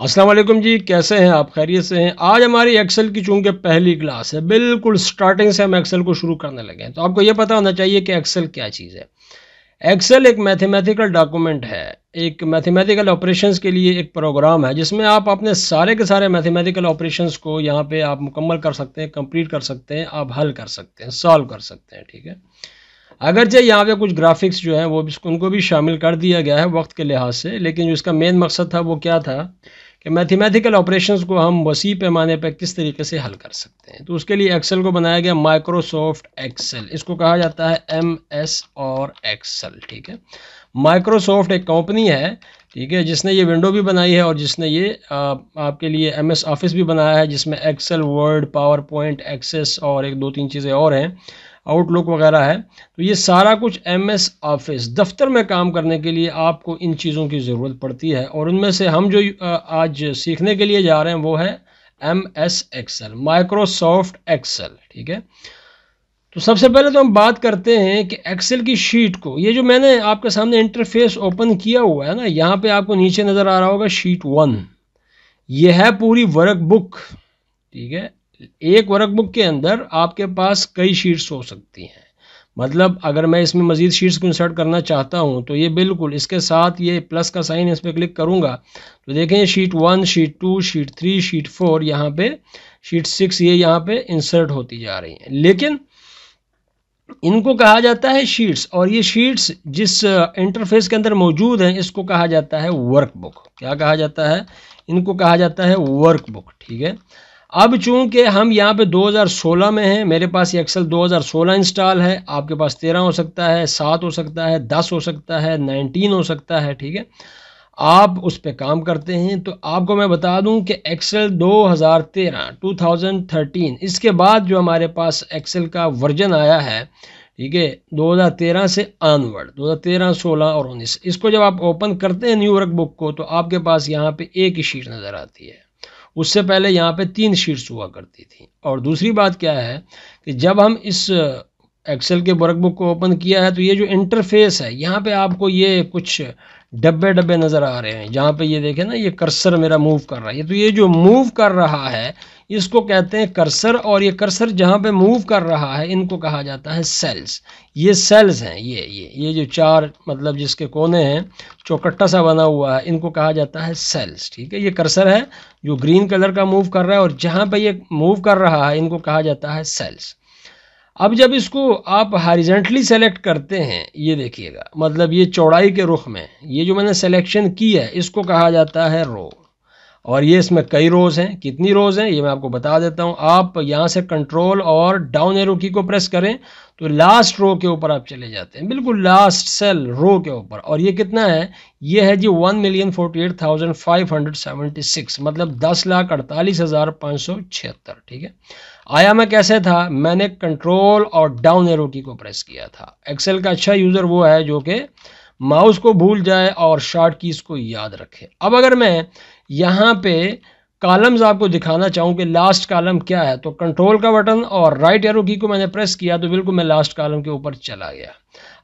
अस्सलाम वालेकुम जी, कैसे हैं आप? खैरियत से हैं? आज हमारी एक्सेल की चूंकि पहली क्लास है, बिल्कुल स्टार्टिंग से हम एक्सेल को शुरू करने लगे हैं। तो आपको ये पता होना चाहिए कि एक्सेल क्या चीज़ है। एक्सेल एक मैथमेटिकल डॉक्यूमेंट है, एक मैथमेटिकल ऑपरेशंस के लिए एक प्रोग्राम है जिसमें आप अपने सारे के सारे मैथमेटिकल ऑपरेशंस को यहाँ पे आप मुकम्मल कर सकते हैं, कंप्लीट कर सकते हैं, आप हल कर सकते हैं, सॉल्व कर सकते हैं। ठीक है, अगरचे यहाँ पे कुछ ग्राफिक्स जो हैं वो भी उनको भी शामिल कर दिया गया है वक्त के लिहाज से, लेकिन जो इसका मेन मकसद था वो क्या था कि मैथमेटिकल ऑपरेशंस को हम वसी पैमाने पर किस तरीके से हल कर सकते हैं। तो उसके लिए एक्सेल को बनाया गया माइक्रोसॉफ्ट एक्सेल, इसको कहा जाता है MS और एक्सेल। ठीक है, माइक्रोसॉफ्ट एक कंपनी है, ठीक है, जिसने ये विंडो भी बनाई है और जिसने ये आपके लिए MS ऑफिस भी बनाया है, जिसमें Excel, Word, PowerPoint, Access और एक दो तीन चीज़ें और हैं, आउटलुक वगैरह है। तो ये सारा कुछ MS ऑफिस दफ्तर में काम करने के लिए आपको इन चीज़ों की ज़रूरत पड़ती है, और उनमें से हम जो आज सीखने के लिए जा रहे हैं वो है MS एक्सेल, माइक्रोसॉफ्ट एक्सेल। ठीक है, तो सबसे पहले तो हम बात करते हैं कि एक्सेल की शीट को, ये जो मैंने आपके सामने इंटरफेस ओपन किया हुआ है ना, यहाँ पे आपको नीचे नज़र आ रहा होगा शीट 1, ये है पूरी वर्कबुक। ठीक है, एक वर्कबुक के अंदर आपके पास कई शीट्स हो सकती हैं। मतलब अगर मैं इसमें मज़ीद शीट्स को इंसर्ट करना चाहता हूं तो ये बिल्कुल इसके साथ ये प्लस का साइन, इस पर क्लिक करूंगा तो देखें ये शीट 1, शीट 2, शीट 3, शीट 4, यहाँ पे शीट 6 ये यहाँ पे इंसर्ट होती जा रही हैं। लेकिन इनको कहा जाता है शीट्स, और ये शीट्स जिस इंटरफेस के अंदर मौजूद हैं इसको कहा जाता है वर्कबुक। क्या कहा जाता है? इनको कहा जाता है वर्कबुक। ठीक है, अब चूंकि हम यहाँ पे 2016 में हैं, मेरे पास ये एक्सेल 2016 इंस्टॉल है, आपके पास 13 हो सकता है, 7 हो सकता है, 10 हो सकता है, 19 हो सकता है। ठीक है, आप उस पर काम करते हैं। तो आपको मैं बता दूं कि एक्सेल 2013 इसके बाद जो हमारे पास एक्सेल का वर्जन आया है, ठीक है, 2013 से ऑनवर्ड, 2013, 16 और 19, इसको जब आप ओपन करते हैं न्यू वर्कबुक को तो आपके पास यहाँ पे एक ही शीट नज़र आती है। उससे पहले यहाँ पे 3 शीट्स हुआ करती थी। और दूसरी बात क्या है कि जब हम इस एक्सेल के वर्कबुक को ओपन किया है तो ये जो इंटरफेस है यहाँ पे आपको ये कुछ डब्बे डब्बे नज़र आ रहे हैं, जहाँ पे ये देखें ना, ये कर्सर मेरा मूव कर रहा है। तो ये जो मूव कर रहा है इसको कहते हैं कर्सर, और ये कर्सर जहाँ पे मूव कर रहा है इनको कहा जाता है सेल्स। ये सेल्स हैं, ये जो 4 मतलब जिसके कोने हैं, चौकट्टा सा बना हुआ है, इनको कहा जाता है सेल्स। ठीक है, ये कर्सर है जो ग्रीन कलर का मूव कर रहा है, और जहाँ पे ये मूव कर रहा है इनको कहा जाता है सेल्स। अब जब इसको आप हॉरिजॉन्टली सेलेक्ट करते हैं, ये देखिएगा, मतलब ये चौड़ाई के रुख में ये जो मैंने सिलेक्शन की है इसको कहा जाता है रो, और ये इसमें कई रोज़ हैं। कितनी रोज़ हैं ये मैं आपको बता देता हूँ। आप यहाँ से कंट्रोल और डाउन एरो की को प्रेस करें तो लास्ट रो के ऊपर आप चले जाते हैं, बिल्कुल लास्ट सेल रो के ऊपर, और ये कितना है? ये है जी 1,48,576, मतलब 10,48,576। ठीक है, आया मैं कैसे था? मैंने कंट्रोल और डाउन एरो की को प्रेस किया था। एक्सेल का अच्छा यूज़र वो है जो कि माउस को भूल जाए और शॉर्ट कीज को याद रखे। अब अगर मैं यहाँ पे कॉलम्स आपको दिखाना चाहूँ कि लास्ट कॉलम क्या है, तो कंट्रोल का बटन और राइट एरो की को मैंने प्रेस किया तो बिल्कुल मैं लास्ट कॉलम के ऊपर चला गया।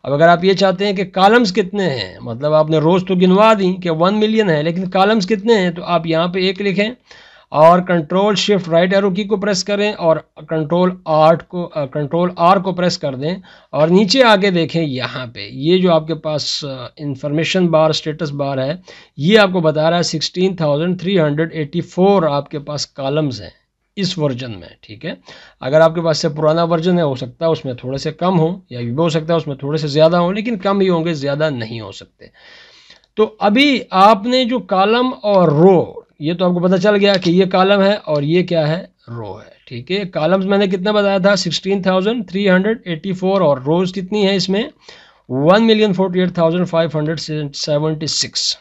अब अगर आप ये चाहते हैं कि कॉलम्स कितने हैं, मतलब आपने रोज़ तो गिनवा दी कि 1 मिलियन है, लेकिन कॉलम्स कितने हैं, तो आप यहाँ पे 1 लिखें और कंट्रोल शिफ्ट राइट एरो की को प्रेस करें और कंट्रोल R को प्रेस कर दें, और नीचे आके देखें यहाँ पे ये जो आपके पास इंफॉर्मेशन बार, स्टेटस बार है, ये आपको बता रहा है 16,384 आपके पास कॉलम्स हैं इस वर्जन में। ठीक है, अगर आपके पास से पुराना वर्जन है, हो सकता है उसमें थोड़े से कम हो, या भी हो सकता है उसमें थोड़े से ज़्यादा हो, लेकिन कम ही होंगे, ज़्यादा नहीं हो सकते। तो अभी आपने जो कॉलम और रो, ये तो आपको पता चल गया कि ये कॉलम है और ये क्या है? रो है। ठीक है, कॉलम्स मैंने कितना बताया था? 16,384, और रोज कितनी है इसमें? 1,48,576।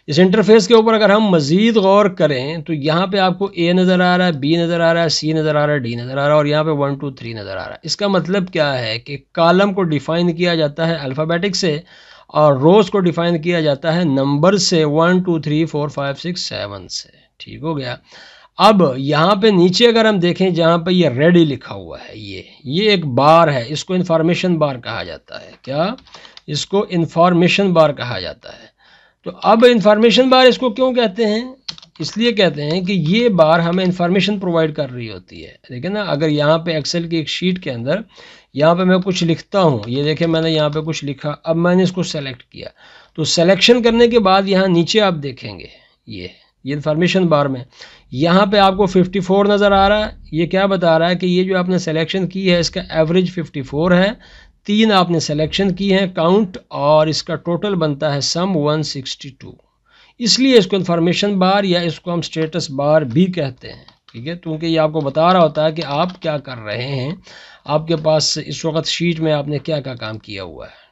इस इंटरफेस के ऊपर अगर हम मजीद गौर करें तो यहाँ पे आपको A नज़र आ रहा है, B नज़र आ रहा है, C नज़र आ रहा है, D नज़र आ रहा है, और यहाँ पे 1 2 3 नज़र आ रहा है। इसका मतलब क्या है कि कॉलम को डिफाइन किया जाता है अल्फ़ाबेटिक से, और रोज़ को डिफाइन किया जाता है नंबर से, 1 2 3 4 5 6 7 से। ठीक हो गया। अब यहाँ पे नीचे अगर हम देखें, जहाँ पे ये रेडी लिखा हुआ है, ये एक बार है, इसको इंफॉर्मेशन बार कहा जाता है। क्या? इसको इंफॉर्मेशन बार कहा जाता है। तो अब इंफॉर्मेशन बार इसको क्यों कहते हैं? इसलिए कहते हैं कि ये बार हमें इंफॉर्मेशन प्रोवाइड कर रही होती है। देखिए ना, अगर यहाँ पे एक्सेल की एक शीट के अंदर यहाँ पे मैं कुछ लिखता हूँ, ये देखिए मैंने यहाँ पे कुछ लिखा, अब मैंने इसको सेलेक्ट किया, तो सिलेक्शन करने के बाद यहाँ नीचे आप देखेंगे ये इंफॉर्मेशन बार में यहाँ पे आपको 54 नज़र आ रहा है। ये क्या बता रहा है कि ये जो आपने सिलेक्शन की है इसका एवरेज 54 है, 3 आपने सिलेक्शन की है काउंट, और इसका टोटल बनता है सम 162। इसलिए इसको इंफॉर्मेशन बार या इसको हम स्टेटस बार भी कहते हैं, ठीक है, क्योंकि ये आपको बता रहा होता है कि आप क्या कर रहे हैं, आपके पास इस वक्त शीट में आपने क्या क्या काम किया हुआ है।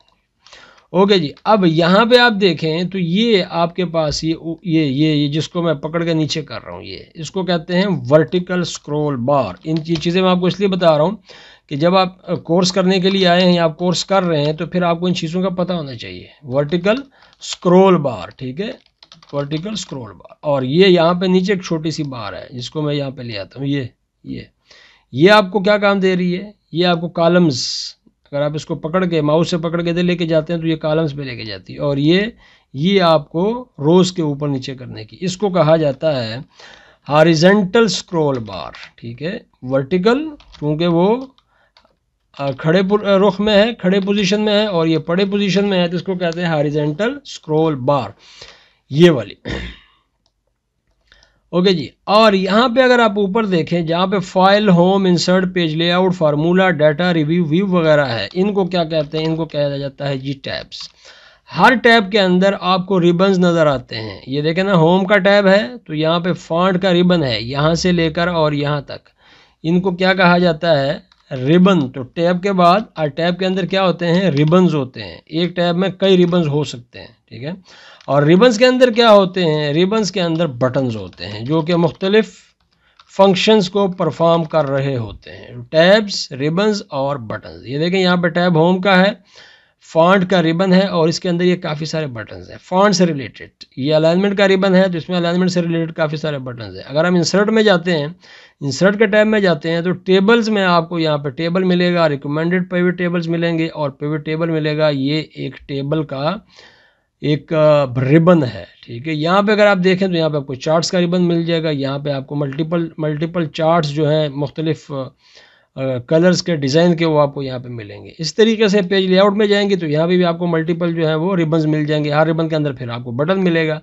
ओके जी, अब यहाँ पे आप देखें तो ये आपके पास ये जिसको मैं पकड़ के नीचे कर रहा हूँ, ये इसको कहते हैं वर्टिकल स्क्रॉल बार। इन चीज़ें मैं आपको इसलिए बता रहा हूँ कि जब आप कोर्स करने के लिए आए हैं या आप कोर्स कर रहे हैं तो फिर आपको इन चीज़ों का पता होना चाहिए। वर्टिकल स्क्रॉल बार, ठीक है, वर्टिकल स्क्रॉल बार। और ये यहाँ पे नीचे एक छोटी सी बार है जिसको मैं यहाँ पे ले आता हूँ, ये आपको क्या काम दे रही है? ये आपको कॉलम्स, अगर आप इसको पकड़ के माउस से पकड़ के इधर लेके जाते हैं तो ये कॉलम्स पे लेके जाती है, और ये आपको रोज के ऊपर नीचे करने की, इसको कहा जाता है हॉरिजॉन्टल स्क्रॉल बार, ठीक है। वर्टिकल क्योंकि वो खड़े रुख में है, खड़े पोजीशन में है, और ये पड़े पोजीशन में है, तो इसको कहते हैं हॉरिजॉन्टल स्क्रॉल बार, ये वाली। ओके जी, और यहाँ पे अगर आप ऊपर देखें जहाँ पे file, home, insert, page layout, formula, data, review, view वगैरह है, इनको क्या कहते हैं? इनको कहा जाता है जी टैब्स। हर टैब के अंदर आपको रिबन्स नज़र आते हैं। ये देखें ना, होम का टैब है तो यहाँ पे फॉन्ट का रिबन है यहाँ से लेकर और यहाँ तक, इनको क्या कहा जाता है? रिबन। तो टैब के बाद और टैब के अंदर क्या होते हैं? रिबन्स होते हैं। एक टैब में कई रिबन्स हो सकते हैं, ठीक है। और रिबन्स के अंदर क्या होते हैं? रिबन्स के अंदर बटन्स होते हैं जो कि मुख्तलिफ फंक्शंस को परफॉर्म कर रहे होते हैं। टैब्स, रिबन्स और बटन्स। ये देखें यहाँ पे टैब होम का है, फॉन्ट का रिबन है और इसके अंदर ये काफ़ी सारे बटन्स हैं फॉन्ट से रिलेटेड। ये अलाइनमेंट का रिबन है तो इसमें अलाइनमेंट से रिलेटेड काफ़ी सारे बटन्स हैं। अगर हम इंसर्ट में जाते हैं, इंसर्ट के टैब में जाते हैं तो टेबल्स में आपको यहाँ पे टेबल मिलेगा, रिकमेंडेड पिवट टेबल्स मिलेंगे और पिवट टेबल मिलेगा। ये एक टेबल का एक रिबन है, ठीक है। यहाँ पे अगर आप देखें तो यहाँ पे आपको चार्ट्स का रिबन मिल जाएगा। यहाँ पे आपको मल्टीपल चार्ट्स जो हैं मुख्तलिफ कलर्स के डिज़ाइन के, वो आपको यहाँ पे मिलेंगे। इस तरीके से पेज लेआउट में जाएंगे तो यहाँ पे भी आपको मल्टीपल जो है वो रिबन्स मिल जाएंगे। हर रिबन के अंदर फिर आपको बटन मिलेगा।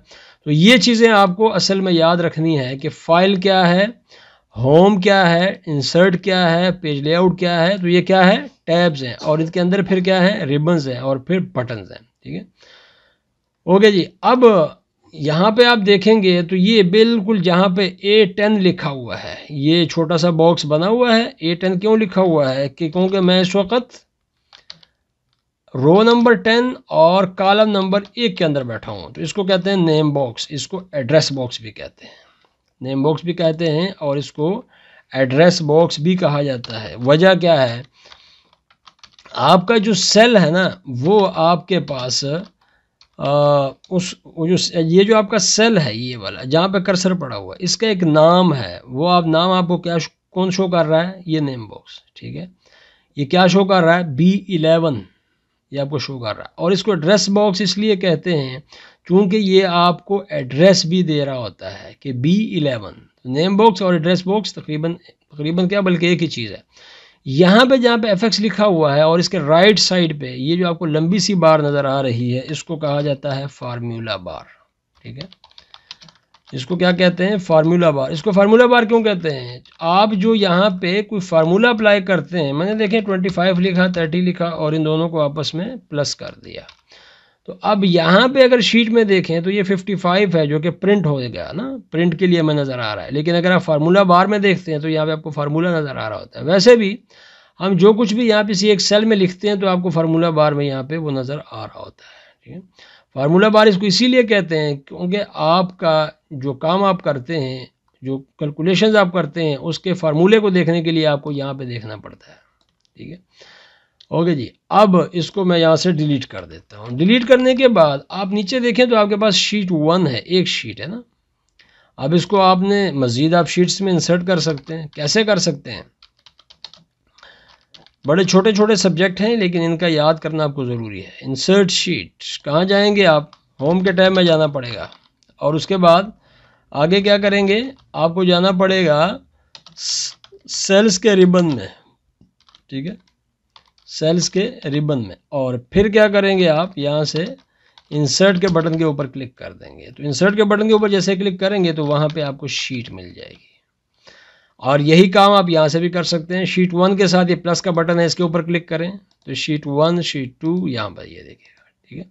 तो ये चीज़ें आपको असल में याद रखनी है कि फाइल क्या है, होम क्या है, इंसर्ट क्या है, पेज लेआउट क्या है। तो ये क्या है? टैब्स हैं, और इसके अंदर फिर क्या है? रिबन्स हैं और फिर बटन्स हैं, ठीक है। ओके जी, अब यहाँ पे आप देखेंगे तो ये बिल्कुल जहाँ पे A10 लिखा हुआ है, ये छोटा सा बॉक्स बना हुआ है। A10 क्यों लिखा हुआ है? कि क्योंकि मैं इस वक्त रो नंबर 10 और कॉलम नंबर 1 के अंदर बैठा हूँ, तो इसको कहते हैं नेम बॉक्स। इसको एड्रेस बॉक्स भी कहते हैं, नेम बॉक्स भी कहते हैं और इसको एड्रेस बॉक्स भी कहा जाता है। वजह क्या है? आपका जो सेल है ना, वो आपके पास ये जो आपका सेल है, ये वाला जहाँ पे कर्सर पड़ा हुआ है, इसका एक नाम है। वो आप नाम आपको क्या कौन शो कर रहा है? ये नेम बॉक्स, ठीक है। ये क्या शो कर रहा है? B11 ये आपको शो कर रहा है। और इसको एड्रेस बॉक्स इसलिए कहते हैं क्योंकि ये आपको एड्रेस भी दे रहा होता है कि B11। नेम बॉक्स और एड्रेस बॉक्स तकरीबन क्या, बल्कि एक ही चीज़ है। यहाँ पे जहाँ पे FX लिखा हुआ है और इसके राइट साइड पे ये जो आपको लंबी सी बार नज़र आ रही है, इसको कहा जाता है फार्मूला बार, ठीक है। इसको क्या कहते हैं? फार्मूला बार। इसको फार्मूला बार क्यों कहते हैं? आप जो यहाँ पे कोई फार्मूला अप्लाई करते हैं, मैंने देखें 25 लिखा, 30 लिखा और इन दोनों को आपस में प्लस कर दिया। तो अब यहाँ पे अगर शीट में देखें तो ये 55 है जो कि प्रिंट हो गया ना, प्रिंट के लिए हमें नज़र आ रहा है। लेकिन अगर आप फार्मूला बार में देखते हैं तो यहाँ पे आपको फार्मूला नज़र आ रहा होता है। वैसे भी हम जो कुछ भी यहाँ पे एक सेल में लिखते हैं तो आपको फार्मूला बार में यहाँ पे वो नज़र आ रहा होता है, ठीक है। फार्मूला बार इसको इसीलिए कहते हैं क्योंकि आपका जो काम आप करते हैं, जो कैलकुलेशंस आप करते हैं, उसके फार्मूले को देखने के लिए आपको यहाँ पे देखना पड़ता है, ठीक है। ओके जी, अब इसको मैं यहाँ से डिलीट कर देता हूँ। डिलीट करने के बाद आप नीचे देखें तो आपके पास शीट 1 है, एक शीट है ना। अब इसको आपने मज़ीद आप शीट्स में इंसर्ट कर सकते हैं। कैसे कर सकते हैं? बड़े छोटे छोटे सब्जेक्ट हैं लेकिन इनका याद करना आपको ज़रूरी है। इंसर्ट शीट, कहाँ जाएंगे आप? होम के टैब में जाना पड़ेगा और उसके बाद आगे क्या करेंगे, आपको जाना पड़ेगा सेल्स के रिबन में, ठीक है, सेल्स के रिबन में, और फिर क्या करेंगे आप यहाँ से इंसर्ट के बटन के ऊपर क्लिक कर देंगे। तो इंसर्ट के बटन के ऊपर जैसे क्लिक करेंगे तो वहाँ पे आपको शीट मिल जाएगी, और यही काम आप यहाँ से भी कर सकते हैं। शीट 1 के साथ ये प्लस का बटन है, इसके ऊपर क्लिक करें तो शीट 1, शीट 2 यहाँ पर ये देखिएगा, ठीक है,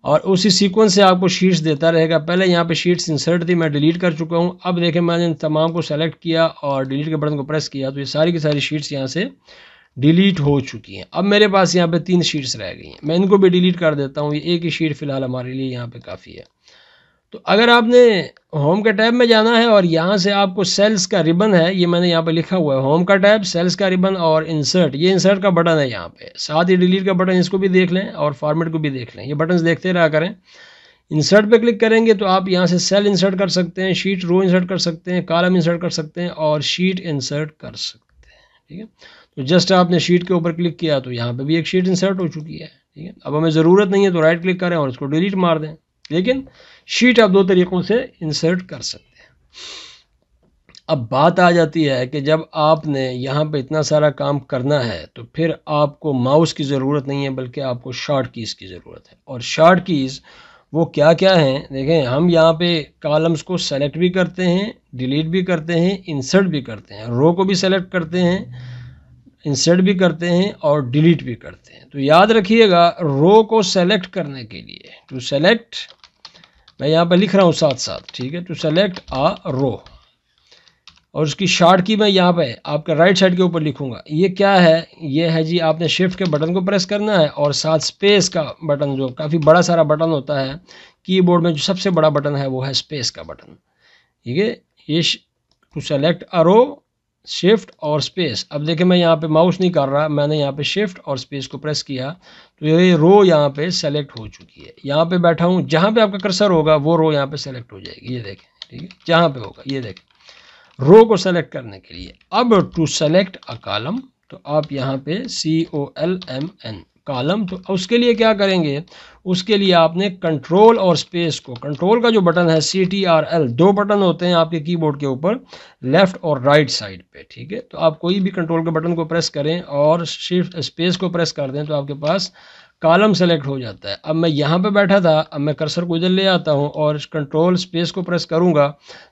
और उसी सीक्वेंस से आपको शीट्स देता रहेगा। पहले यहाँ पे शीट्स इंसर्ट थी, मैं डिलीट कर चुका हूँ। अब देखें मैंने तमाम को सेलेक्ट किया और डिलीट के बटन को प्रेस किया तो ये सारी की सारी शीट्स यहाँ से डिलीट हो चुकी हैं। अब मेरे पास यहाँ पे 3 शीट्स रह गई हैं, मैं इनको भी डिलीट कर देता हूँ। ये एक ही शीट फिलहाल हमारे लिए यहाँ पे काफ़ी है। तो अगर आपने होम के टैब में जाना है और यहाँ से आपको सेल्स का रिबन है, ये मैंने यहाँ पे लिखा हुआ है होम का टैब, सेल्स का रिबन और इंसर्ट, ये इंसर्ट का बटन है यहाँ पे, साथ ही डिलीट का बटन, इसको भी देख लें और फॉर्मेट को भी देख लें, ये बटन्स देखते रहा करें। इंसर्ट पे क्लिक करेंगे तो आप यहाँ से सेल इंसर्ट कर सकते हैं, शीट रो इंसर्ट कर सकते हैं, कॉलम इंसर्ट कर सकते हैं और शीट इंसर्ट कर सकते हैं, ठीक है। तो जस्ट आपने शीट के ऊपर क्लिक किया तो यहाँ पे भी एक शीट इंसर्ट हो चुकी है, ठीक है। अब हमें ज़रूरत नहीं है तो राइट क्लिक करें और इसको डिलीट मार दें, लेकिन शीट आप 2 तरीक़ों से इंसर्ट कर सकते हैं। अब बात आ जाती है कि जब आपने यहाँ पे इतना सारा काम करना है तो फिर आपको माउस की ज़रूरत नहीं है, बल्कि आपको शॉर्ट कीज़ की ज़रूरत है। और शॉर्ट कीज़ वो क्या क्या हैं, देखें, हम यहाँ पे कॉलम्स को सेलेक्ट भी करते हैं, डिलीट भी करते हैं, इंसर्ट भी करते हैं, रो को भी सेलेक्ट करते हैं, इंसर्ट भी करते हैं और डिलीट भी करते हैं। तो याद रखिएगा, रो को सेलेक्ट करने के लिए टू सेलेक्ट, मैं यहाँ पे लिख रहा हूँ साथ साथ, ठीक है, टू सेलेक्ट अ रो, और उसकी शॉर्ट की मैं यहाँ पे आपका राइट साइड के ऊपर लिखूंगा। ये क्या है, ये है जी, आपने शिफ्ट के बटन को प्रेस करना है और साथ स्पेस का बटन, जो काफ़ी बड़ा सारा बटन होता है कीबोर्ड में, जो सबसे बड़ा बटन है वो है स्पेस का बटन, ठीक है। ये to select a row, shift और स्पेस। अब देखें मैं यहाँ पे माउस नहीं कर रहा, मैंने यहाँ पे शिफ्ट और स्पेस को प्रेस किया तो ये रो यहाँ पे सेलेक्ट हो चुकी है। यहाँ पे बैठा हूँ, जहाँ पे आपका कर्सर होगा वो रो यहाँ पे सेलेक्ट हो जाएगी, ये देखें, ठीक है, जहाँ पे होगा ये देखें, रो को सेलेक्ट करने के लिए। अब टू सेलेक्ट अ कॉलम, तो आप यहाँ पे COLMN कॉलम, तो उसके लिए क्या करेंगे, उसके लिए आपने कंट्रोल और स्पेस को, कंट्रोल का जो बटन है CTRL, 2 बटन होते हैं आपके कीबोर्ड के ऊपर, लेफ्ट और राइट साइड पे, ठीक है। तो आप कोई भी कंट्रोल के बटन को प्रेस करें और शिफ्ट स्पेस को प्रेस कर दें तो आपके पास कॉलम सेलेक्ट हो जाता है। अब मैं यहाँ पे बैठा था, अब मैं कर्सर को इधर ले आता हूँ और कंट्रोल स्पेस को प्रेस करूँगा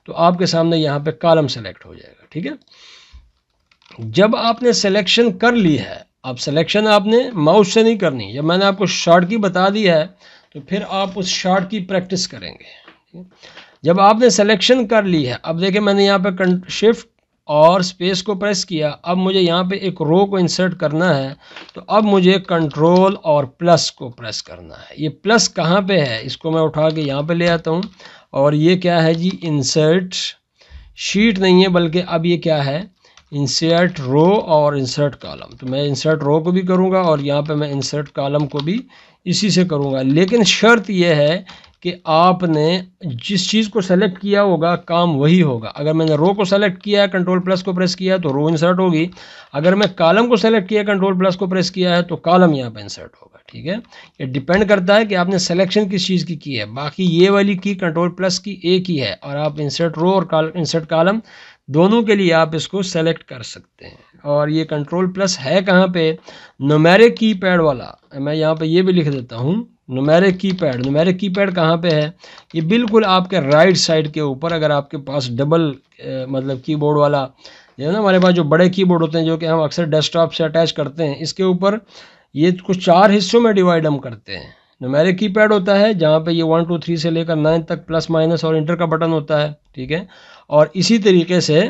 तो आपके सामने यहाँ पे कॉलम सेलेक्ट हो जाएगा, ठीक है। जब आपने सिलेक्शन कर ली है, अब सिलेक्शन आपने माउस से नहीं करनी, जब मैंने आपको शॉर्ट की बता दी है तो फिर आप उस शॉर्ट की प्रैक्टिस करेंगे। जब आपने सिलेक्शन कर ली है, अब देखिए मैंने यहाँ पे शिफ्ट और स्पेस को प्रेस किया, अब मुझे यहाँ पे एक रो को इंसर्ट करना है तो अब मुझे कंट्रोल और प्लस को प्रेस करना है। ये प्लस कहाँ पे है, इसको मैं उठा के यहाँ पे ले आता हूँ, और ये क्या है जी, इंसर्ट शीट नहीं है, बल्कि अब ये क्या है, इंसर्ट रो और इंसर्ट कॉलम। तो मैं इंसर्ट रो को भी करूँगा और यहाँ पे मैं इंसर्ट कॉलम को भी इसी से करूँगा, लेकिन शर्त यह है कि आपने जिस चीज़ को सेलेक्ट किया होगा काम वही होगा। अगर मैंने रो को सेलेक्ट किया है, कंट्रोल प्लस को प्रेस किया है तो रो इंसर्ट होगी। अगर मैं कॉलम को सेलेक्ट किया, कंट्रोल प्लस को प्रेस किया है तो कॉलम यहाँ पे इंसर्ट होगा, ठीक है। ये डिपेंड करता है कि आपने सिलेक्शन किस चीज़ की है। बाकी ये वाली की कंट्रोल प्लस की एक ही है, और आप इंसर्ट रो और इंसर्ट कॉलम दोनों के लिए आप इसको सेलेक्ट कर सकते हैं। और ये कंट्रोल प्लस है कहाँ पे, न्यूमेरिक कीपैड वाला, मैं यहाँ पे ये भी लिख देता हूँ, न्यूमेरिक कीपैड। न्यूमेरिक कीपैड कहाँ पे है, ये बिल्कुल आपके राइट साइड के ऊपर। अगर आपके पास डबल मतलब कीबोर्ड वाला है ना, हमारे पास जो बड़े कीबोर्ड होते हैं जो कि हम अक्सर डेस्कटॉप से अटैच करते हैं, इसके ऊपर ये कुछ 4 हिस्सों में डिवाइड हम करते हैं। न्यूमेरिक कीपैड होता है जहाँ पे ये 1 2 3 से लेकर 9 तक प्लस माइनस और इंटर का बटन होता है, ठीक है। और इसी तरीके से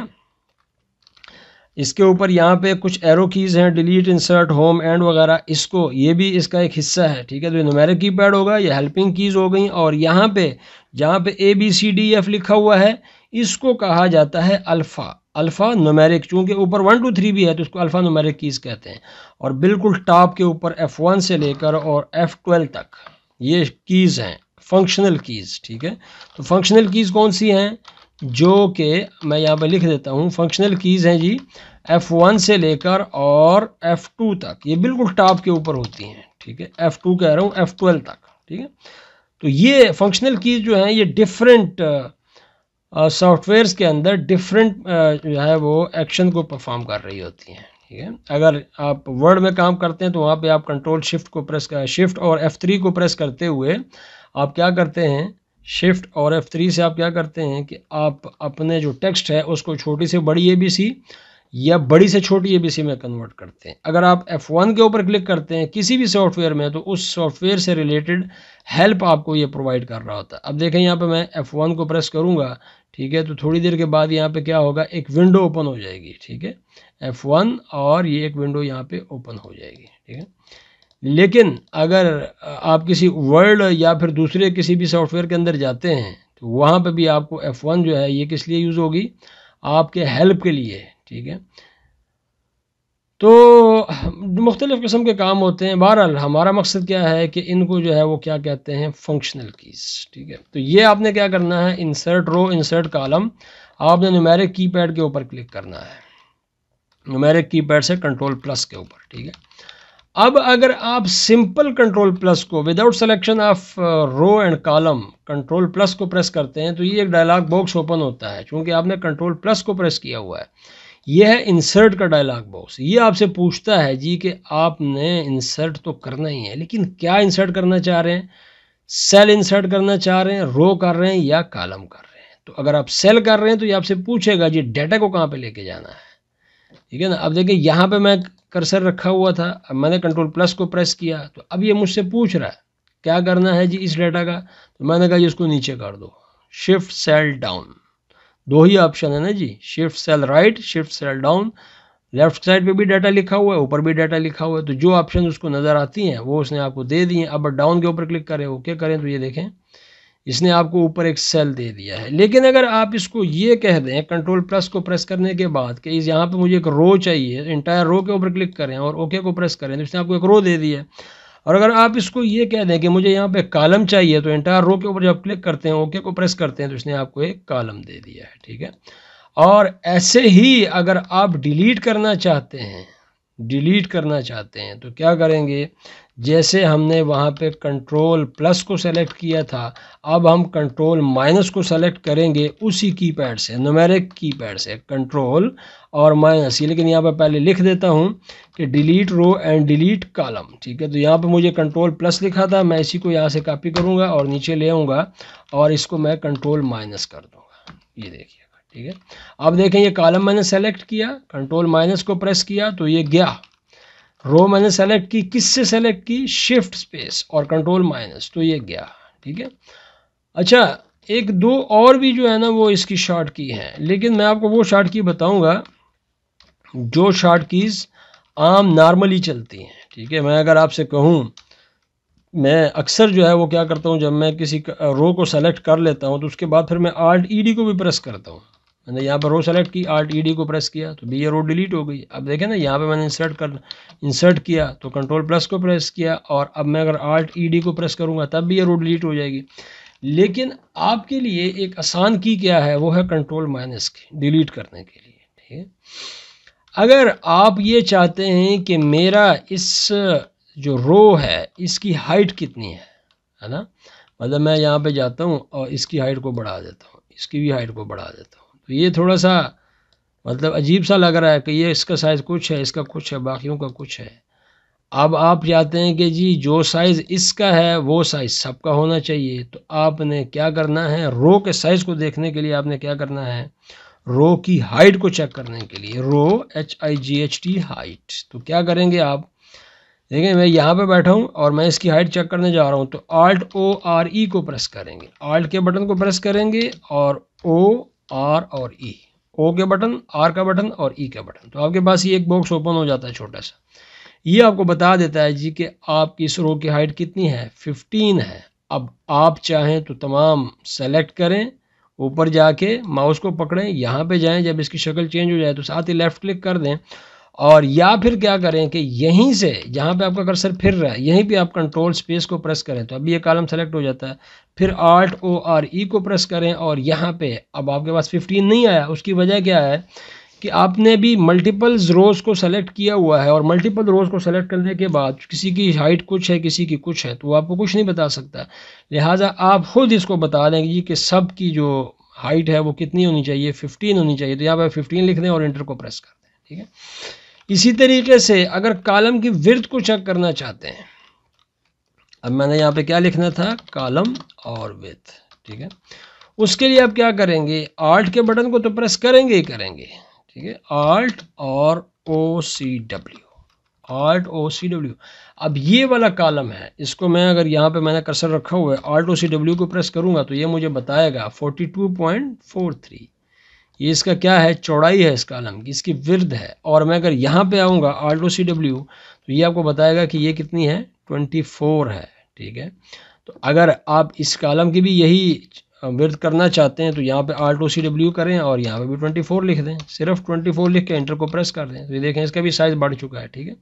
इसके ऊपर यहाँ पे कुछ एरो कीज़ हैं, डिलीट, इंसर्ट, होम, एंड वगैरह, इसको ये भी इसका एक हिस्सा है, ठीक है। तो ये न्यूमेरिक कीपैड होगा, ये हेल्पिंग कीज़ हो गई। और यहाँ पे जहाँ पे ABCDF लिखा हुआ है, इसको कहा जाता है अल्फ़ा। अल्फ़ा न्यूमेरिक, चूँकि ऊपर 1 2 3 भी है तो इसको अल्फ़ा न्यूमेरिक कीज़ कहते हैं। और बिल्कुल टॉप के ऊपर F1 से लेकर और F12 तक ये कीज़ हैं, फंक्शनल कीज़, ठीक है। तो फंक्शनल कीज़ कौन सी हैं, जो कि मैं यहाँ पे लिख देता हूँ। फंक्शनल कीज़ हैं जी F1 से लेकर और F2 तक, ये बिल्कुल टॉप के ऊपर होती हैं, ठीक है। F2 कह रहा हूँ, F12 तक, ठीक है। तो ये फंक्शनल कीज जो हैं ये डिफरेंट सॉफ्टवेयर्स के अंदर डिफरेंट जो है वो एक्शन को परफॉर्म कर रही होती हैं। ठीक है, अगर आप वर्ड में काम करते हैं तो वहाँ पे आप कंट्रोल शिफ्ट और F3 को प्रेस करते हुए आप क्या करते हैं, शिफ्ट और F3 से आप क्या करते हैं कि आप अपने जो टेक्स्ट है उसको छोटी से बड़ी ABC या बड़ी से छोटी ABC में कन्वर्ट करते हैं। अगर आप F1 के ऊपर क्लिक करते हैं किसी भी सॉफ्टवेयर में तो उस सॉफ्टवेयर से रिलेटेड हेल्प आपको ये प्रोवाइड कर रहा होता है। अब देखें यहाँ पे मैं F1 को प्रेस करूँगा, ठीक है, तो थोड़ी देर के बाद यहाँ पे क्या होगा, एक विंडो ओपन हो जाएगी। ठीक है, F1 और ये एक विंडो यहाँ पे ओपन हो जाएगी। ठीक है, लेकिन अगर आप किसी वर्ड या फिर दूसरे किसी भी सॉफ्टवेयर के अंदर जाते हैं तो वहाँ पे भी आपको F1 जो है ये किस लिए यूज़ होगी, आपके हेल्प के लिए। ठीक है, तो मुख्तलिफ़ किस्म के काम होते हैं। बहरहाल हमारा मकसद क्या है कि इनको जो है वो क्या कहते हैं, फंक्शनल कीज़। ठीक है, तो ये आपने क्या करना है, इंसर्ट रो इंसर्ट कॉलम, आपने न्यूमेरिक कीपैड के ऊपर क्लिक करना है, न्यूमेरिक कीपैड से कंट्रोल प्लस के ऊपर। ठीक है, अब अगर आप सिंपल कंट्रोल प्लस को without selection of row and column control plus को प्रेस करते हैं तो ये एक डायलॉग बॉक्स ओपन होता है। चूँकि आपने कंट्रोल प्लस को प्रेस किया हुआ है, यह है इंसर्ट का डायलॉग बॉक्स। ये आपसे पूछता है जी कि आपने इंसर्ट तो करना ही है, लेकिन क्या इंसर्ट करना चाह रहे हैं, सेल इंसर्ट करना चाह रहे हैं, रो कर रहे हैं या कॉलम कर रहे हैं। तो अगर आप सेल कर रहे हैं तो ये आपसे पूछेगा जी डेटा को कहाँ पे लेके जाना है। ठीक है ना, अब देखिए यहाँ पे मैं कर्सर रखा हुआ था, अब मैंने कंट्रोल प्लस को प्रेस किया तो अब ये मुझसे पूछ रहा है क्या करना है जी इस डेटा का, तो मैंने कहा जी इसको नीचे कर दो, शिफ्ट सेल डाउन। दो ही ऑप्शन है ना जी, shift cell right, shift cell down. Left side पे भी डाटा लिखा हुआ है, ऊपर भी डाटा लिखा हुआ है, तो जो ऑप्शन उसको नज़र आती हैं वो उसने आपको दे दिए। अब डाउन के ऊपर क्लिक करें, ओके करें, तो ये देखें इसने आपको ऊपर एक सेल दे दिया है। लेकिन अगर आप इसको ये कह दें कंट्रोल प्लस को प्रेस करने के बाद कि इस यहाँ पे मुझे एक रो चाहिए, इंटायर रो के ऊपर क्लिक करें और ओके को प्रेस करें, तो इसने आपको एक रो दे दिया है। और अगर आप इसको ये कह दें कि मुझे यहाँ पे कॉलम चाहिए, तो इंटायर रो के ऊपर जब क्लिक करते हैं, ओके को प्रेस करते हैं, तो इसने आपको एक कॉलम दे दिया है। ठीक है, और ऐसे ही अगर आप डिलीट करना चाहते हैं तो क्या करेंगे, जैसे हमने वहाँ पे कंट्रोल प्लस को सेलेक्ट किया था, अब हम कंट्रोल माइनस को सेलेक्ट करेंगे उसी कीपैड से, न्यूमेरिक कीपैड से, कंट्रोल और माइनस। ये लेकिन यहाँ पे पहले लिख देता हूँ कि delete row and delete column. ठीक है, तो यहाँ पे मुझे कंट्रोल प्लस लिखा था, मैं इसी को यहाँ से कॉपी करूँगा और नीचे ले आऊँगा और इसको मैं कंट्रोल माइनस कर दूँगा। ये देखिएगा। ठीक है, अब देखें ये कॉलम मैंने सेलेक्ट किया, कंट्रोल माइनस को प्रेस किया तो ये गया। रो मैंने सेलेक्ट की, किससे सेलेक्ट की, शिफ्ट स्पेस और कंट्रोल माइनस, तो ये गया। ठीक है, अच्छा एक दो और भी जो है ना वो इसकी शॉर्ट की हैं, लेकिन मैं आपको वो शॉर्ट की बताऊंगा जो शॉर्ट कीज आम नॉर्मली चलती हैं। ठीक है, मैं अगर आपसे कहूँ, मैं अक्सर जो है वो क्या करता हूँ, जब मैं किसी रो को सेलेक्ट कर लेता हूँ तो उसके बाद फिर मैं Alt ED को भी प्रेस करता हूँ। मैंने यहाँ पर रो सेलेक्ट की, Alt ED को प्रेस किया तो भी ये रो डिलीट हो गई। अब देखें ना, यहाँ पे मैंने इंसर्ट किया तो कंट्रोल प्लस को प्रेस किया, और अब मैं अगर Alt ED को प्रेस करूँगा तब भी ये रो डिलीट हो जाएगी। लेकिन आपके लिए एक आसान की क्या है, वो है कंट्रोल माइनस की, डिलीट करने के लिए। ठीक है, अगर आप ये चाहते हैं कि मेरा इस जो रो है इसकी हाइट कितनी है ना, मतलब मैं यहाँ पे जाता हूँ और इसकी हाइट को बढ़ा देता हूँ, इसकी भी हाइट को बढ़ा देता हूँ, तो ये थोड़ा सा मतलब अजीब सा लग रहा है कि ये इसका साइज़ कुछ है, इसका कुछ है, बाकियों का कुछ है। अब आप चाहते हैं कि जी जो साइज़ इसका है वो साइज़ सबका होना चाहिए, तो आपने क्या करना है, रो के साइज़ को देखने के लिए आपने क्या करना है, रो की हाइट को चेक करने के लिए, रो HIGHT हाइट, तो क्या करेंगे आप, देखिए मैं यहाँ पे बैठा हूँ और मैं इसकी हाइट चेक करने जा रहा हूँ, तो Alt ORE को प्रेस करेंगे, Alt के बटन को प्रेस करेंगे और O R और E, O के बटन, R का बटन और E का बटन, तो आपके पास ये एक बॉक्स ओपन हो जाता है छोटा सा। ये आपको बता देता है जी कि आपकी इस रो की हाइट कितनी है, 15 है। अब आप चाहें तो तमाम सेलेक्ट करें, ऊपर जाके माउस को पकड़ें, यहाँ पे जाएं, जब इसकी शक्ल चेंज हो जाए तो साथ ही लेफ़्ट क्लिक कर दें, और या फिर क्या करें कि यहीं से जहाँ पे आपका कर्सर फिर रहा है यहीं पे आप कंट्रोल स्पेस को प्रेस करें तो अभी ये कॉलम सेलेक्ट हो जाता है, फिर Alt ORE को प्रेस करें और यहाँ पे अब आपके पास 15 नहीं आया। उसकी वजह क्या है कि आपने भी मल्टीपल्स रोज़ को सेलेक्ट किया हुआ है और मल्टीपल रोज़ को सेलेक्ट करने के बाद किसी की हाइट कुछ है किसी की कुछ है, तो वो आपको कुछ नहीं बता सकता। लिहाजा आप खुद इसको बता देंगे जी कि सब की जो हाइट है वो कितनी होनी चाहिए, 15 होनी चाहिए, तो यहाँ पर 15 लिख दें और इंटर को प्रेस कर दें। ठीक है, इसी तरीके से अगर कॉलम की विड्थ को चेक करना चाहते हैं, अब मैंने यहाँ पे क्या लिखना था, कॉलम और विड्थ। ठीक है, उसके लिए आप क्या करेंगे, आल्ट के बटन को तो प्रेस करेंगे ही करेंगे। ठीक है, आल्ट और OCW, आल्ट OCW। अब ये वाला कॉलम है, इसको मैं अगर यहाँ पे मैंने कर्सर रखा हुआ है, आल्ट OCW को प्रेस करूँगा तो ये मुझे बताएगा 42.43, ये इसका क्या है, चौड़ाई है इस कॉलम की, इसकी विड्थ है। और मैं अगर यहाँ पे आऊँगा आल्ट OCW तो ये आपको बताएगा कि ये कितनी है, 24 है। ठीक है, तो अगर आप इस कॉलम की भी यही विड्थ करना चाहते हैं तो यहाँ पे आल्ट OCW करें और यहाँ पे भी 24 लिख दें, सिर्फ 24 लिख के एंटर को प्रेस कर दें। तो ये देखें इसका भी साइज़ बढ़ चुका है। ठीक है,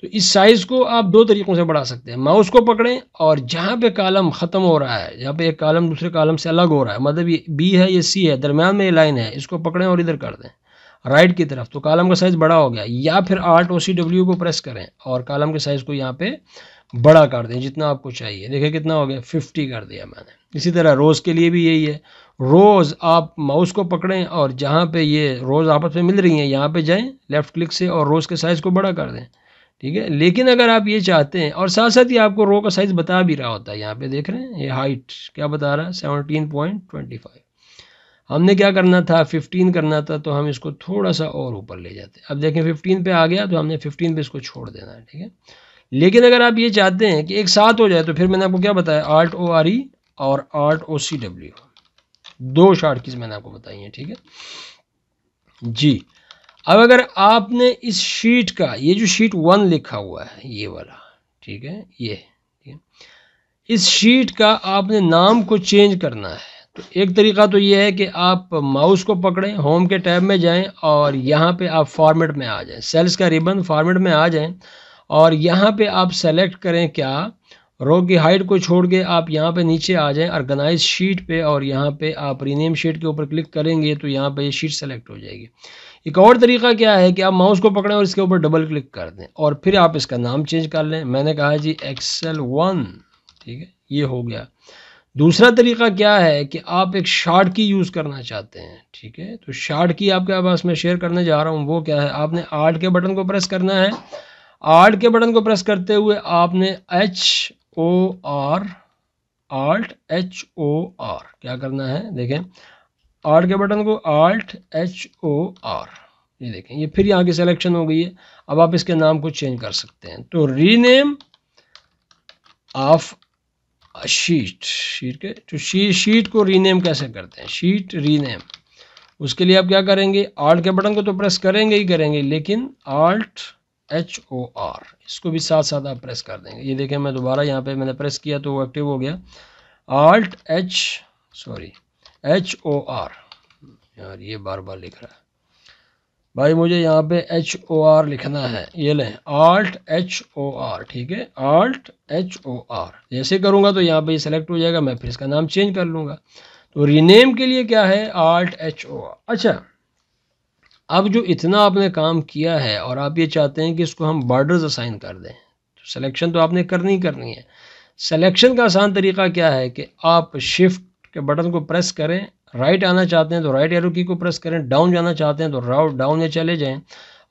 तो इस साइज़ को आप दो तरीक़ों से बढ़ा सकते हैं, माउस को पकड़ें और जहाँ पे कॉलम ख़त्म हो रहा है, जहाँ पे एक कॉलम दूसरे कॉलम से अलग हो रहा है, मतलब ये B है ये C है, दरम्यान में ये लाइन है, इसको पकड़ें और इधर कर दें राइट की तरफ, तो कॉलम का साइज़ बड़ा हो गया। या फिर आल्ट OCW को प्रेस करें और कॉलम के साइज़ को यहाँ पे बड़ा कर दें जितना आपको चाहिए। देखिए कितना हो गया, 50 कर दिया मैंने। इसी तरह रोज़ के लिए भी यही है, रोज़ आप माउस को पकड़ें और जहाँ पे ये रोज़ आपस में मिल रही हैं यहाँ पे जाएं लेफ़्ट क्लिक से और रोज़ के साइज़ को बड़ा कर दें। ठीक है, लेकिन अगर आप ये चाहते हैं, और साथ साथ ही आपको रो का साइज़ बता भी रहा होता है, यहाँ पे देख रहे हैं ये हाइट क्या बता रहा है, 17.25। हमने क्या करना था, 15 करना था, तो हम इसको थोड़ा सा और ऊपर ले जाते हैं। अब देखें 15 पे आ गया तो हमने 15 पे इसको छोड़ देना है। ठीक है, लेकिन अगर आप ये चाहते हैं कि एक साथ हो जाए तो फिर मैंने आपको क्या बताया, आल्ट ORE और आल्ट OCW, दो शॉर्ट कीज मैंने आपको बताई हैं। ठीक है जी, अब अगर आपने इस शीट का, ये जो शीट 1 लिखा हुआ है ये वाला, ठीक है, ये ठीक है, इस शीट का आपने नाम को चेंज करना है। तो एक तरीका तो ये है कि आप माउस को पकड़ें, होम के टैब में जाएं और यहाँ पे आप फॉर्मेट में आ जाएं, सेल्स का रिबन फॉर्मेट में आ जाएं और यहाँ पे आप सेलेक्ट करें क्या, रो की हाइट को छोड़ के आप यहाँ पे नीचे आ जाएं ऑर्गेनाइज शीट पे और यहाँ पे आप रीनेम शीट के ऊपर क्लिक करेंगे तो यहाँ पे ये शीट सेलेक्ट हो जाएगी। एक और तरीका क्या है कि आप माउस को पकड़ें और इसके ऊपर डबल क्लिक कर दें और फिर आप इसका नाम चेंज कर लें। मैंने कहा जी एक्सेल 1, ठीक है, ये हो गया। दूसरा तरीका क्या है कि आप एक शॉर्ट की यूज़ करना चाहते हैं। ठीक है, तो शॉर्ट की आपके पास मैं शेयर करने जा रहा हूँ, वो क्या है, आपने आल्ट के बटन को प्रेस करना है। आल्ट के बटन को प्रेस करते हुए आपने HOR, आल्ट HOR क्या करना है, देखें आल्ट के बटन को आल्ट HOR, ये देखें ये फिर यहाँ की सिलेक्शन हो गई है। अब आप इसके नाम को चेंज कर सकते हैं, तो रीनेम ऑफ शीट, शीट के तो शीट को रीनेम कैसे करते हैं, शीट रीनेम, उसके लिए आप क्या करेंगे, आल्ट के बटन को तो प्रेस करेंगे ही करेंगे, लेकिन आल्ट HOR इसको भी साथ साथ आप प्रेस कर देंगे। ये देखें मैं दोबारा यहाँ पे मैंने प्रेस किया तो वो एक्टिव हो गया, आल्ट HOR, यार ये बार बार लिख रहा है भाई, मुझे यहाँ पे HOR लिखना है, ये लें आल्ट HOR, ठीक है, आल्ट HOR जैसे करूँगा तो यहाँ पे ये सेलेक्ट हो जाएगा, मैं फिर इसका नाम चेंज कर लूँगा। तो रीनेम के लिए क्या है, आल्ट HOR। अच्छा, अब जो इतना आपने काम किया है और आप ये चाहते हैं कि इसको हम बॉर्डर्स असाइन कर दें, तो सिलेक्शन तो आपने करनी है। सिलेक्शन का आसान तरीका क्या है कि आप शिफ्ट के बटन को प्रेस करें, राइट आना चाहते हैं तो राइट एरो की को प्रेस करें, डाउन जाना चाहते हैं तो डाउन में चले जाएं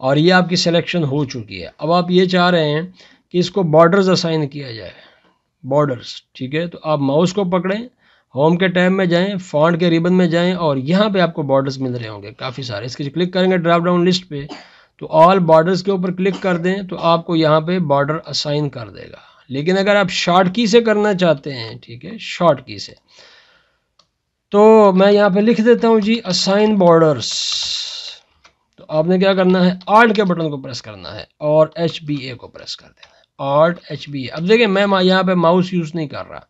और ये आपकी सिलेक्शन हो चुकी है। अब आप ये चाह रहे हैं कि इसको बॉर्डर्स असाइन किया जाए, बॉर्डर्स, ठीक है, तो आप माउस को पकड़ें, होम के टैब में जाएं, फॉन्ट के रिबन में जाएं और यहाँ पे आपको बॉर्डर्स मिल रहे होंगे काफ़ी सारे। इसके क्लिक करेंगे ड्रॉप डाउन लिस्ट पे तो ऑल बॉर्डर्स के ऊपर क्लिक कर दें तो आपको यहाँ पे बॉर्डर असाइन कर देगा। लेकिन अगर आप शॉर्ट की से करना चाहते हैं, ठीक है, शॉर्ट की से, तो मैं यहाँ पे लिख देता हूँ जी असाइन बॉर्डर्स। तो आपने क्या करना है, आल्ट के बटन को प्रेस करना है और HBA को प्रेस कर देना है, आल्ट HBA। अब देखिए मैं यहाँ पे माउस यूज़ नहीं कर रहा,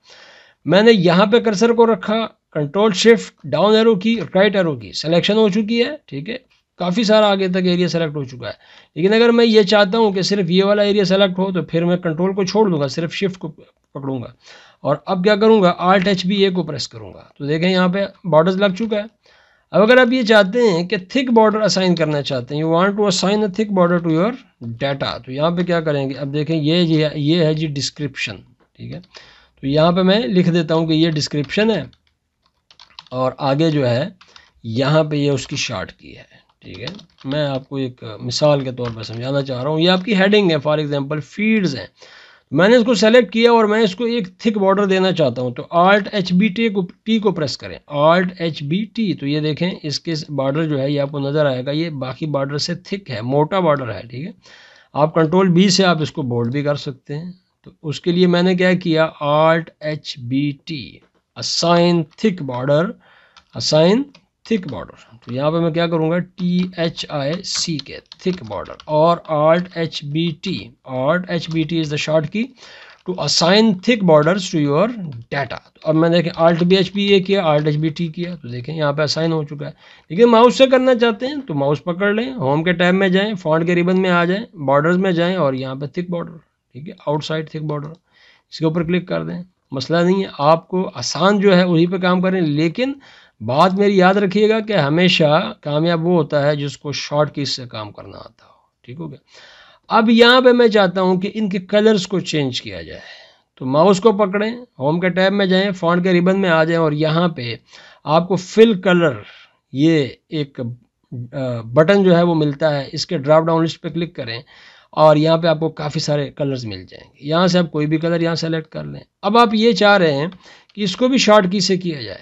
मैंने यहाँ पे कर्सर को रखा, कंट्रोल शिफ्ट डाउन एरो की, राइट एरो की, सिलेक्शन हो चुकी है। ठीक है, काफ़ी सारा आगे तक एरिया सेलेक्ट हो चुका है। लेकिन अगर मैं ये चाहता हूँ कि सिर्फ ये वाला एरिया सेलेक्ट हो तो फिर मैं कंट्रोल को छोड़ दूंगा, सिर्फ शिफ्ट को पकड़ूंगा और अब क्या करूँगा, आल्ट HBA को प्रेस करूँगा। तो देखें यहाँ पे बॉर्डर्स लग चुका है। अब अगर आप ये चाहते हैं कि थिक बॉर्डर असाइन करना चाहते हैं, you want to assign a thick border to your data, तो यहाँ पे क्या करेंगे, अब देखें ये है जी डिस्क्रिप्शन, ठीक है। तो यहाँ पे मैं लिख देता हूँ कि ये डिस्क्रिप्शन है और आगे जो है यहाँ पे ये उसकी शॉर्ट की है, ठीक है। मैं आपको एक मिसाल के तौर पर समझाना चाह रहा हूँ। ये आपकी हेडिंग है, फॉर एग्जांपल फील्ड्स हैं, मैंने इसको सेलेक्ट किया और मैं इसको एक थिक बॉर्डर देना चाहता हूँ, तो Alt+HB+T को प्रेस करें, Alt+HB+T, तो ये देखें इसके बॉर्डर जो है ये आपको नज़र आएगा, ये बाकी बॉर्डर से थिक है, मोटा बॉर्डर है, ठीक है। आप Ctrl+B से आप इसको बोल्ड भी कर सकते हैं। तो उसके लिए मैंने क्या किया, Alt+HB+T, assign thick border, assign thick border. तो यहाँ पे मैं क्या करूँगा, THIC थिक बॉर्डर और Alt+HB+T, Alt+HB+T is the short key to assign thick borders to your data. तो अब मैंने देखें Alt+HB ये किया, Alt+HB+T किया, तो देखें यहाँ पे असाइन हो चुका है। लेकिन माउस से करना चाहते हैं तो माउस पकड़ लें, होम के टैब में जाएं, फॉन्ट के रिबन में आ जाएं, बॉर्डर्स में जाएं और यहाँ पे थिक बॉर्डर, ठीक है, आउटसाइड थिक बॉर्डर, इसके ऊपर क्लिक कर दें। मसला नहीं है, आपको आसान जो है उसी पे काम करें, लेकिन बात मेरी याद रखिएगा कि हमेशा कामयाब वो होता है जिसको शॉर्ट कीज से काम करना आता हो, ठीक हो गया। अब यहाँ पे मैं चाहता हूँ कि इनके कलर्स को चेंज किया जाए, तो माउस को पकड़ें, होम के टैब में जाएं, फॉन्ट के रिबन में आ जाएं और यहाँ पे आपको फिल कलर, ये एक बटन जो है वो मिलता है, इसके ड्रॉप डाउन लिस्ट पे क्लिक करें और यहाँ पे आपको काफ़ी सारे कलर्स मिल जाएंगे। यहाँ से आप कोई भी कलर यहाँ सेलेक्ट कर लें। अब आप ये चाह रहे हैं कि इसको भी शॉर्ट की से किया जाए,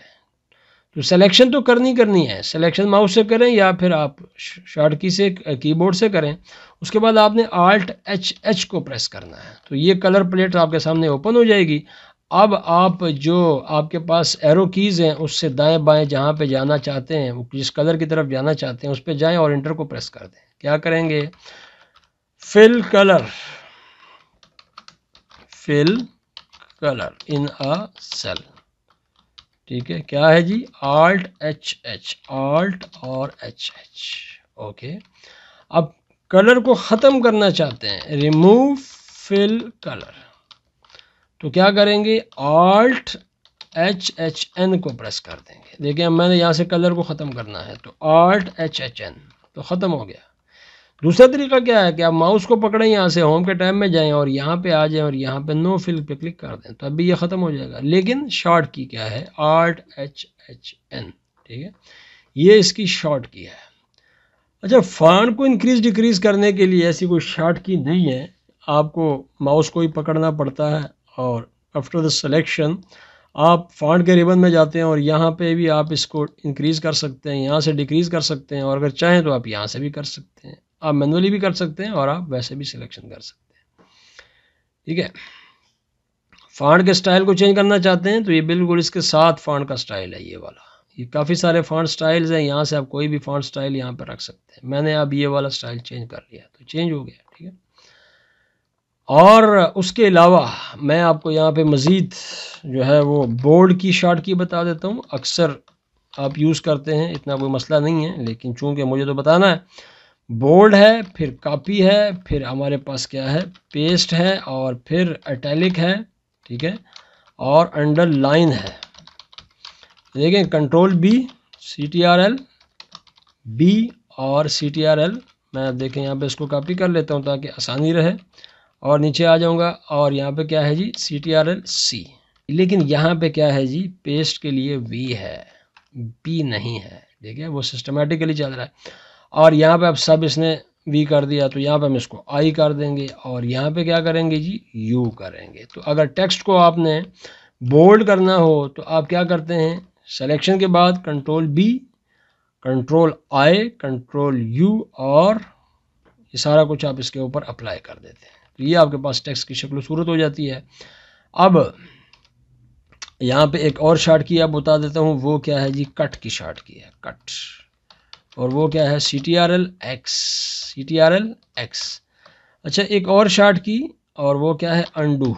तो सिलेक्शन तो करनी है, सिलेक्शन माउस से करें या फिर आप शॉर्ट की से कीबोर्ड से करें। उसके बाद आपने Alt+H को प्रेस करना है, तो ये कलर प्लेट आपके सामने ओपन हो जाएगी। अब आप जो आपके पास एरो कीज़ हैं उससे दाएं बाएं जहां पे जाना चाहते हैं, वो जिस कलर की तरफ जाना चाहते हैं उस पर जाएं और इंटर को प्रेस कर दें। क्या करेंगे, fill colour in a cell, ठीक है। क्या है जी, Alt+HH, Alt और HH, ओके। अब कलर को ख़त्म करना चाहते हैं, रिमूव फिल कलर, तो क्या करेंगे, Alt+HHN को प्रेस कर देंगे। देखिए अब मैंने यहाँ से कलर को ख़त्म करना है, तो Alt+HHN, तो ख़त्म हो गया। दूसरा तरीका क्या है कि आप माउस को पकड़ें, यहाँ से होम के टैब में जाएं और यहाँ पे आ जाएं और यहाँ पे नो फिल पे क्लिक कर दें, तो अभी ये ख़त्म हो जाएगा। लेकिन शॉर्ट की क्या है, Alt+HN, ठीक है, ये इसकी शॉर्ट की है। अच्छा, फॉन्ट को इंक्रीज डिक्रीज करने के लिए ऐसी कोई शॉर्ट की नहीं है, आपको माउस को ही पकड़ना पड़ता है और आफ्टर द सिलेक्शन आप फॉन्ट के रिबन में जाते हैं और यहाँ पे भी आप इसको इंक्रीज कर सकते हैं, यहाँ से डिक्रीज कर सकते हैं और अगर चाहें तो आप यहाँ से भी कर सकते हैं, आप मैनुअली भी कर सकते हैं और आप वैसे भी सिलेक्शन कर सकते हैं, ठीक है। फॉन्ट के स्टाइल को चेंज करना चाहते हैं तो ये बिल्कुल इसके साथ फॉन्ट का स्टाइल है, ये वाला। ये काफ़ी सारे फॉन्ट स्टाइल्स हैं, यहाँ से आप कोई भी फॉन्ट स्टाइल यहाँ पर रख सकते हैं। मैंने अब ये वाला स्टाइल चेंज कर लिया तो चेंज हो गया, ठीक है। और उसके अलावा मैं आपको यहाँ पे मज़ीद जो है वो बोल्ड की शॉर्ट की बता देता हूँ। अक्सर आप यूज़ करते हैं, इतना कोई मसला नहीं है, लेकिन चूंकि मुझे तो बताना है, बोल्ड है, फिर कॉपी है, फिर हमारे पास क्या है, पेस्ट है और फिर इटैलिक है, ठीक है, और अंडरलाइन है। देखें Ctrl+B, CTRL B और CTRL, मैं अब देखें यहाँ पे इसको कॉपी कर लेता हूँ ताकि आसानी रहे और नीचे आ जाऊँगा और यहाँ पे क्या है जी, CTRL+C। लेकिन यहाँ पे क्या है जी, पेस्ट के लिए V है, B नहीं है, देखिए वो सिस्टमेटिकली चल रहा है। और यहाँ पे अब सब इसने V कर दिया, तो यहाँ पे हम इसको I कर देंगे और यहाँ पे क्या करेंगे जी, U करेंगे। तो अगर टेक्स्ट को आपने बोल्ड करना हो तो आप क्या करते हैं, सिलेक्शन के बाद Ctrl+B, Ctrl+I, Ctrl+U और ये सारा कुछ आप इसके ऊपर अप्लाई कर देते हैं, तो ये आपके पास टेक्स्ट की शक्ल सूरत हो जाती है। अब यहाँ पे एक और शॉर्ट की आप बता देता हूँ, वो क्या है जी, कट की शॉर्ट की है, कट, और वो क्या है, CTRL+X। अच्छा, एक और शॉर्ट की और वो क्या है, अंडू,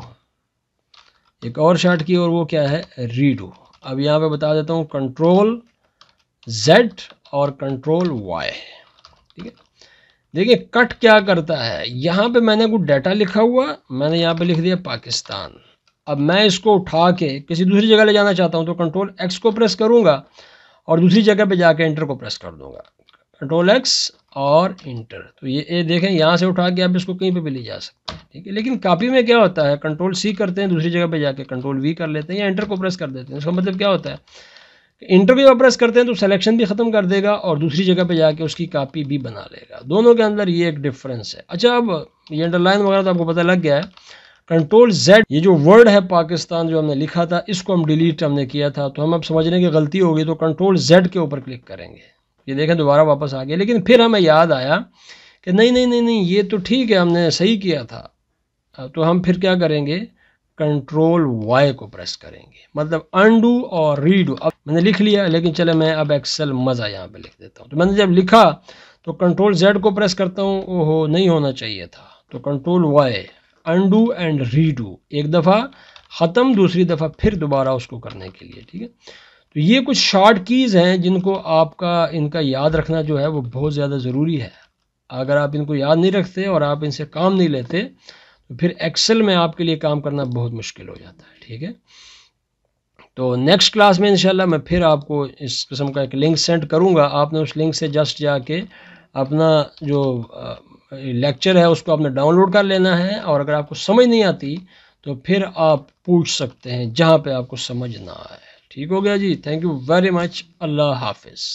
एक और शॉर्ट की और वो क्या है, रीडू। अब यहाँ पे बता देता हूँ Ctrl+Z और Ctrl+Y, ठीक है। देखिए कट क्या करता है, यहाँ पे मैंने कुछ डाटा लिखा हुआ, मैंने यहाँ पे लिख दिया पाकिस्तान। अब मैं इसको उठा के किसी दूसरी जगह ले जाना चाहता हूँ तो Ctrl+X को प्रेस करूँगा और दूसरी जगह पे जाके इंटर को प्रेस कर दूंगा, कंट्रोल एक्स और इंटर। तो ये देखें यहाँ से उठा के आप इसको कहीं पे भी ले जा सकते हैं, ठीक है। लेकिन कॉपी में क्या होता है, कंट्रोल सी करते हैं, दूसरी जगह पे जाके कंट्रोल वी कर लेते हैं या इंटर को प्रेस कर देते हैं। इसका मतलब क्या होता है, इंटर भी प्रेस करते हैं तो सिलेक्शन भी ख़त्म कर देगा और दूसरी जगह पे जाके उसकी कॉपी भी बना लेगा। दोनों के अंदर ये एक डिफरेंस है। अच्छा, अब ये अंडरलाइन वगैरह तो आपको पता लग गया है। कंट्रोल जेड, ये जो वर्ड है पाकिस्तान जो हमने लिखा था, इसको हम डिलीट हमने किया था, तो हम अब समझने की गलती होगी तो कंट्रोल जेड के ऊपर क्लिक करेंगे। ये देखें दोबारा वापस आ गया, लेकिन फिर हमें याद आया कि नहीं नहीं नहीं नहीं, ये तो ठीक है, हमने सही किया था। तो हम फिर क्या करेंगे, कंट्रोल वाई को प्रेस करेंगे, मतलब अनडू और रीडू। अब मैंने लिख लिया, लेकिन चले मैं अब एक्सेल मज़ा यहाँ पे लिख देता हूँ। तो मैंने जब लिखा तो कंट्रोल जेड को प्रेस करता हूँ, ओहो नहीं होना चाहिए था, तो control Y, undo and redo, एक दफ़ा ख़त्म, दूसरी दफ़ा फिर दोबारा उसको करने के लिए, ठीक है। तो ये कुछ शॉर्ट कीज़ हैं जिनको आपका इनका याद रखना जो है वो बहुत ज़्यादा ज़रूरी है। अगर आप इनको याद नहीं रखते और आप इनसे काम नहीं लेते तो फिर एक्सेल में आपके लिए काम करना बहुत मुश्किल हो जाता है, ठीक है। तो नेक्स्ट क्लास में इंशाल्लाह मैं फिर आपको इस किस्म का एक लिंक सेंड करूंगा। आपने उस लिंक से जस्ट जाके अपना जो लेक्चर है उसको आपने डाउनलोड कर लेना है, और अगर आपको समझ नहीं आती तो फिर आप पूछ सकते हैं जहाँ पे आपको समझ ना आए। ठीक हो गया जी, थैंक यू वेरी मच, अल्लाह हाफिज़।